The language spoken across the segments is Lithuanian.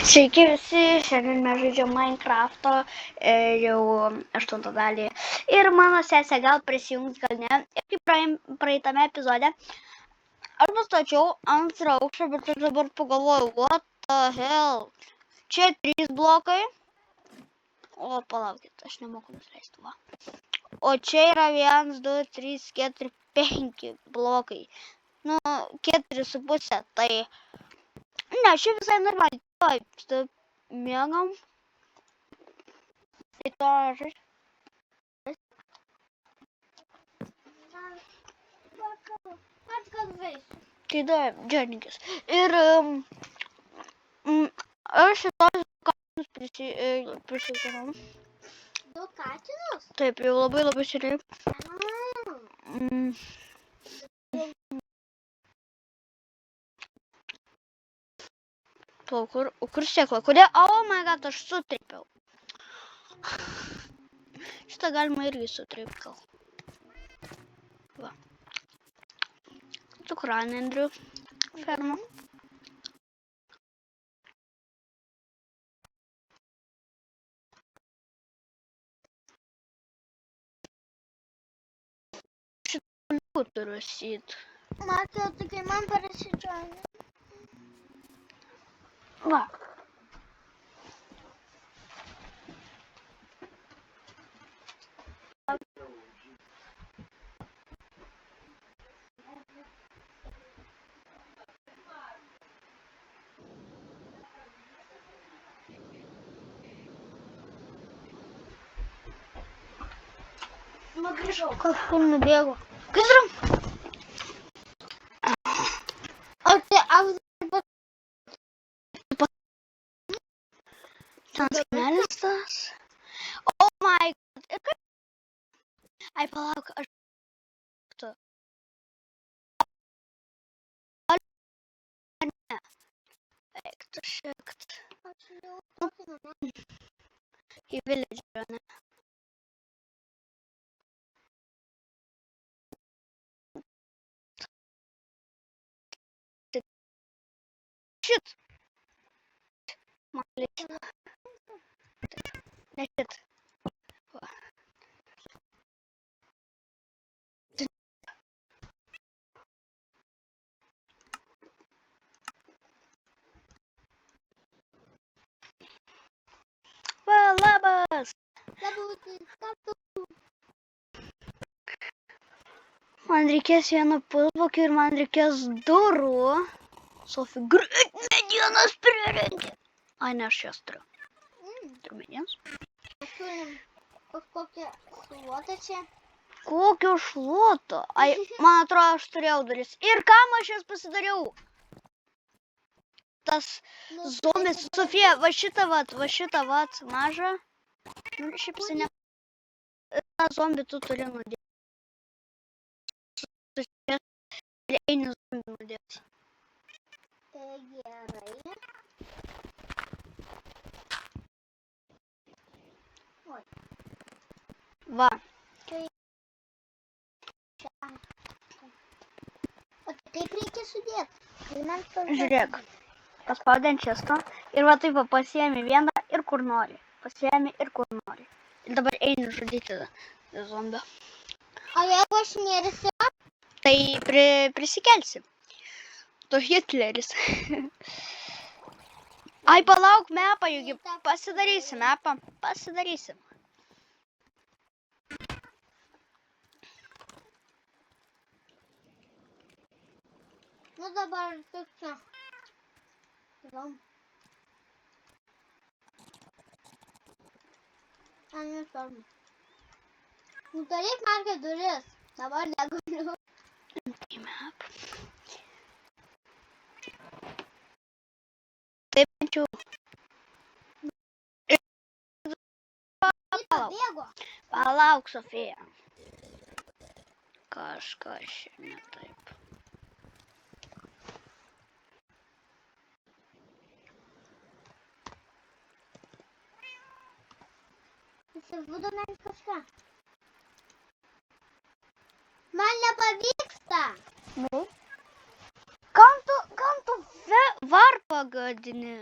Sveiki visi, šiandien mes žaidžiam Minecraft'o jau 8 dalį. Ir mano sesė gal prisijungs, gal ne. Ir kaip praeitame epizode, aš nustačiau antrą aukštą, bet aš dabar pagalvojau, what the hell. Čia 3 blokai. O, palaukit, aš nemoku nusileisti, va. O čia yra 1, 2, 3, 4, 5 blokai. Nu, 4,5, tai... Ne, čia visai normaliai. Taip, mėgam. Tai to žaidžiu. Tai da, džerninkis. Ir aš šitos katinus prisidarau. Du katinus? Taip, jau labai seniai. Kur sėkla? Kodėl? Oh my god, aš sutrypiau. Šitą galima irgi sutrypti gal. Va. Cukranendrių ferma. Šitą turiu sėt. Matau, tu kai man parašydžiuoji. Va. Nu, grįžau. Kažkur nubėgo. Kas yra? O tai apzarba. Ten skanelis tas. Oh my god. Ir kaip? Ai, palauk, aš... Ne. Eik, tu šiekt. Aš jau tokį namą. Į villagerą, ne? Shit. Man reikia. Ne shit. Va. Va, labas. Man reikės vieno pusvakio ir man reikės durų. Sofija greit medienos prirengia. Ai, ne, aš jas turiu. Turiu medienos. Mes turim kažkokią šluotą čia. Kokio šluoto? Ai, man atrodo, aš turėjau duris. Ir kam aš jas pasidariau? Tas zombis. Sofija, va šitą vat, mažą. Nu, šiaip seniai. tą zombį tu turi nudėti. Ir eini zombį nudėti. Gerai. Oi. Va. O kaip reikia sudėti? Žiūrėk. Paspaudėn čestą. Ir va taip va pasiemi vieną ir kur nori. Pasiemi ir kur nori. Ir dabar eini žudyti zombio. O jeigu aš mirsiu? Tai prisikelsi. Tu Hitleris. Ai, palauk mepą, juk pasidarysim mepą. Pasidarysim. Nu dabar tik čia. Nesvarbu. Nu daryk man duris. Dabar negaliu. Tai mepą. Taip, ančiau. Palauk, Sofija. Kažkas ne taip. Įsivaizduoju man kažką. Man nepavyksta. Nu? Kam tu varpą gadini?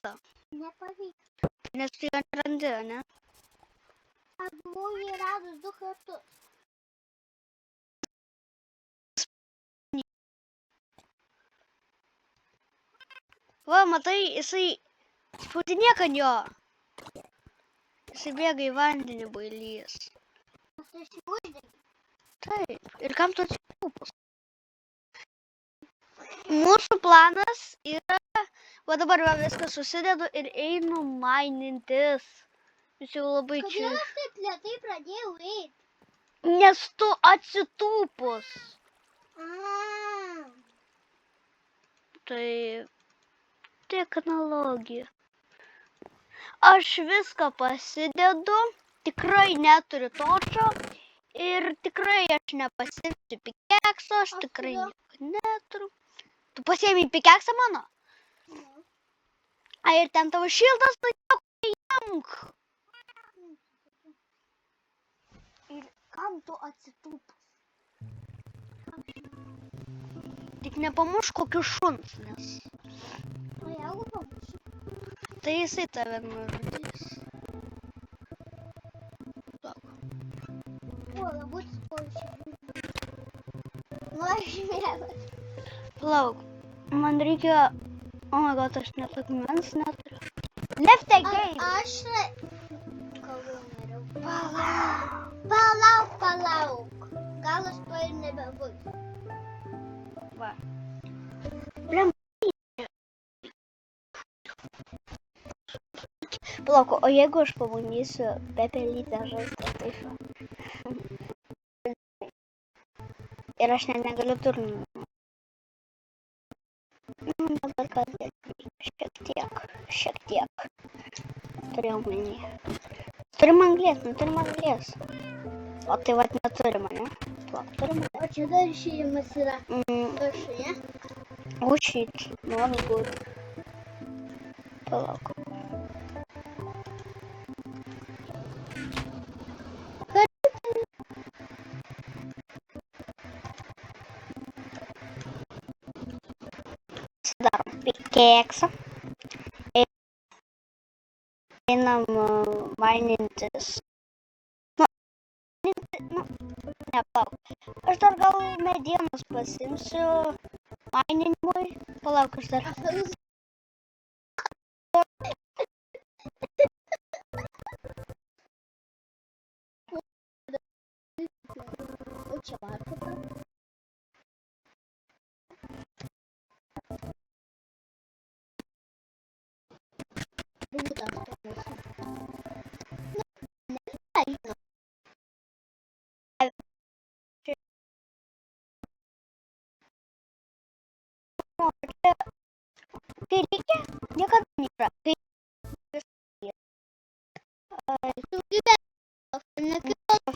pavyksta. Nepavyks. Nes tu jo nerandi, ne? Aš buvau jį radus 2 kartus. Va, matai, jisai spaudinėk ant jo. Jisai bėga į vandenį bailys. Aš uždegė. Taip, ir kam tu atsitūpus? Mūsų planas yra, va dabar va viskas susidedu ir einu mainintis. Jūs jau labai čia. Kodėl aš taip lėtai pradėjau eiti? Nes tu atsitūpus. Tai tiek analogija. Aš viską pasidedu, tikrai neturiu točio ir tikrai aš nepasimsiu pikekso, aš tikrai nieko neturiu. Tu pasiėmei pikeksą mano? A, ir ten tavo šildas, tu nieko neimk. Ir kam tu atsitūpus? Tik nepamušk kokių šuns, nes O jeigu pamušiu? tai jisai tave nužudys. O, labai spaušiu. Nu, aš mėgas. Palauk, man reikia... O my god, aš net akmens neturiu. Left the game! Aš... Kalbau, neriau. Palauk. Gal aš to ir nebebus. Va. Palauk, o jeigu aš pabandysiu pepelytę žaisti, tai šo. Ir aš net negaliu turnų. Dabar kas šiek tiek. Turėjau menį. Turim anglės. O tai vat neturim, ne? Palauk, turim. O čia dar išėjimas yra. Viršuje. Oh shit, not good. Palauk. Darom pikeksą. Einam mainintis. Nepalauk. Aš dar gal medienos pasimsiu maininimui. Palauk, aš dar. O čia varpata. Būtas to mūsų. Nežinau. Kai reikia, niekada nėra. Kai Tu gyvenau. Nekilau.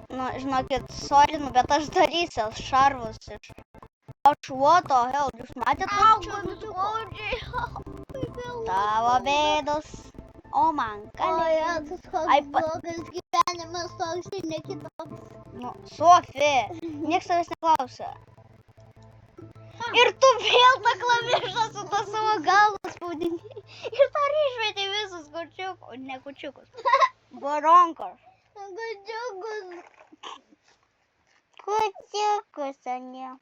Nu, žinokit, sorry, bet aš darysiu šarvus iš... Aš, what the hell, jūs matėt tas Tavo bėdos. O man, kalė. Ai, blogas gyvenimas toks ir ne kitoks. Nu, Sofija, nieks tavęs neklausia. Ir tu vėl tą klavišą su to savo galvą spaudinėjai. Ir dar išmetė visus kučiukus, ne kučiukus. Baronkas. Kučiukus, ane.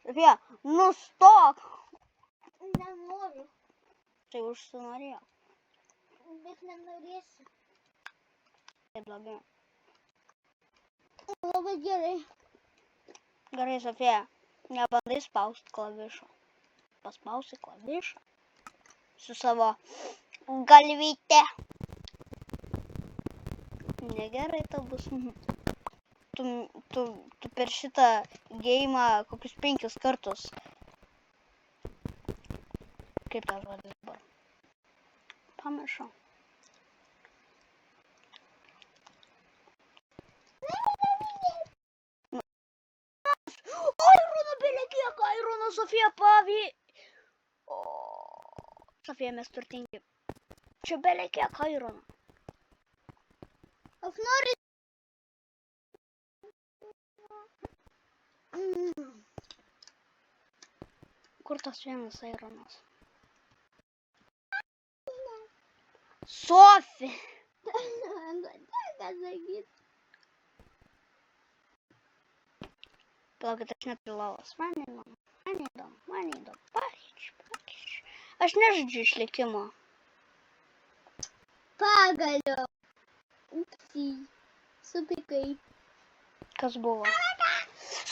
Sofija, nustok. Nenoriu, Tai užsinorėjo. bet nenorėsiu. Tai blogai. Labai gerai. Gerai, Sofija, nebandai spausti klavišo. paspausi klavišą su savo galvyte. Negerai tau bus. Tu per šitą geimą kokius 5 kartus. Kaip tą žodį dabar? Pamiršau. Airono belekiek, Airono Sofija pavy. O, Sofija, mes turtingi. Čia belekiek Airono. Aš noriu. Kur tas vienas Aironas? Sofija! Ką sakyt? Palaukit, aš neturiu lovos. Man įdomu. Pakeičiu. Aš nežaidžiu išlikimo. Pagaliau. Upsi. Supykai. Kas buvo?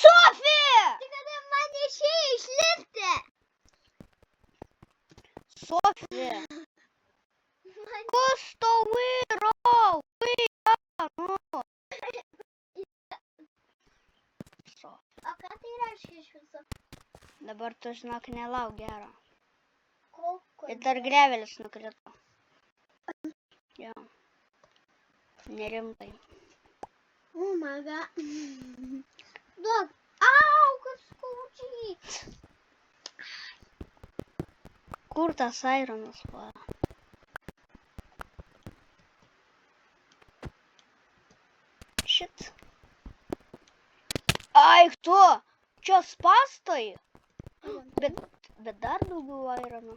Sofija! Tai kada man išėjo išlipti? Sofija! Kas tau yra? O ką tai reiškia iš viso? Dabar tu žinok nelauk gero. Koko. Ir dar grevelis nukrito. Jo. Nerimtai. Oh my god. Duok. Au, kas skaudžiai. Kur tas Aironas buvo? Šit. Ai, tu! Čia spastai? Bet dar daugiau Airono.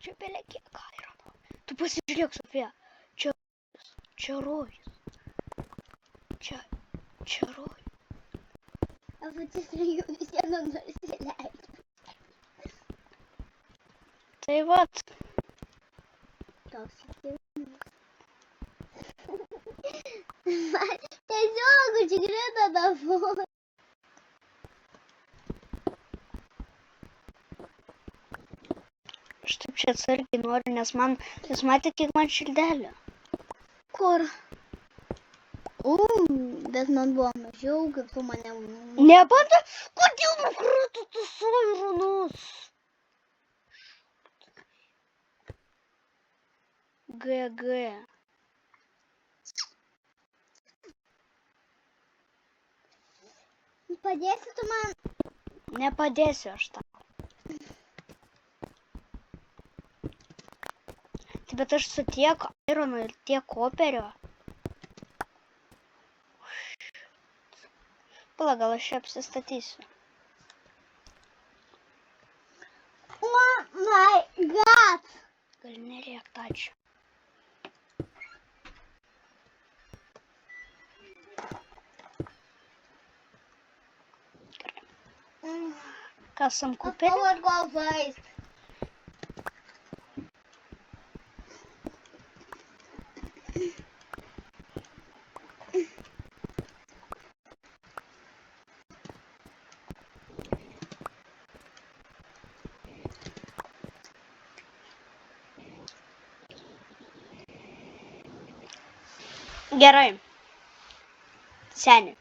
Čia belekiek Airono. Tu pasižiūrėk, Sofija. Čia rojus. Čia rojus. Aš atsisvėjau visieną nusileidžiu. Tai vat. Toks įsivaizduojas. Man tiesiog užkrito dabar. Aš taip čia atsargiai noriu, nes jūs matė, kiek man šildelio. Kur? Bet man buvo mažiau, kaip tu mane... Nebanda, kodėl nukrito tas Aironas? GG. Padėsi tu man? Nepadėsiu aš tau. Tai bet aš su tiek Airono ir tiek koperio. Pala, gal aš čia apsistatysiu. Oh my god! Gal nerėkt, ačiū. Kasam koperį? Pavargo vaist. Gerai. Seni.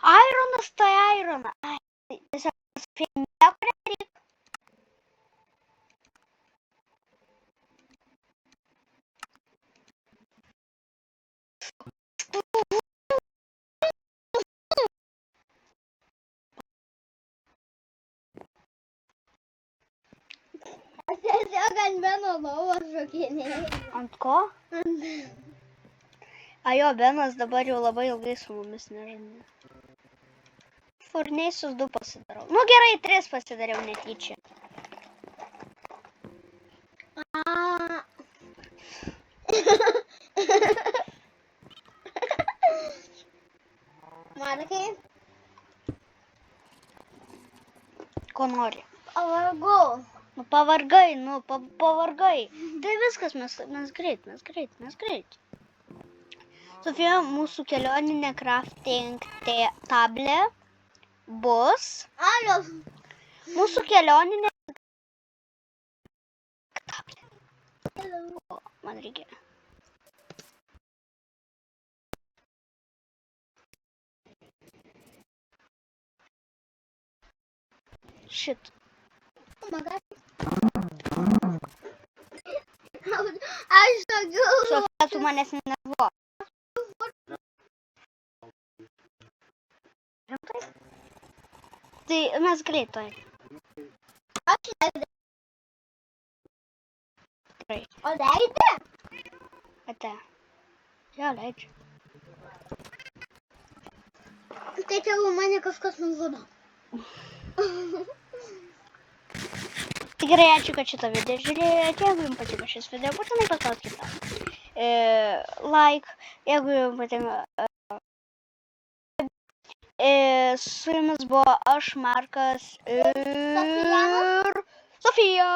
Aironas tai Aironą. Ai, tiesiog nieko nereikia. Aš tiesiog ant Beno lovos šokinėjau. Ant ko? Jo, Benas dabar jau labai ilgai su mumis nežaidė. Furneisius 2 pasidarau. Nu gerai, 3 pasidariau netyčia. Markai? Ko nori? Pavargau. Nu pavargai. Tai viskas, mes greit. Sofija, mūsų kelioninė crafting tablė bus Alio. mūsų kelioninė. Man reikia. Šit. Oh my god. Aš sakiau. Sofija, tu manęs nenervuok. Rimtai? Tai mes greitoj. Aš leidžiu. Gerai. O leidė? Ate. Jo, leidžiu. Tai tegu mane kažkas nužudo. Tai gerai, ačiū, kad šitą video žiūrėjote. Jeigu jums patiko šis video, būtinai paspauskite like. Jeigu jums patinka. Su jumis buvo aš, Markas ir Sofija.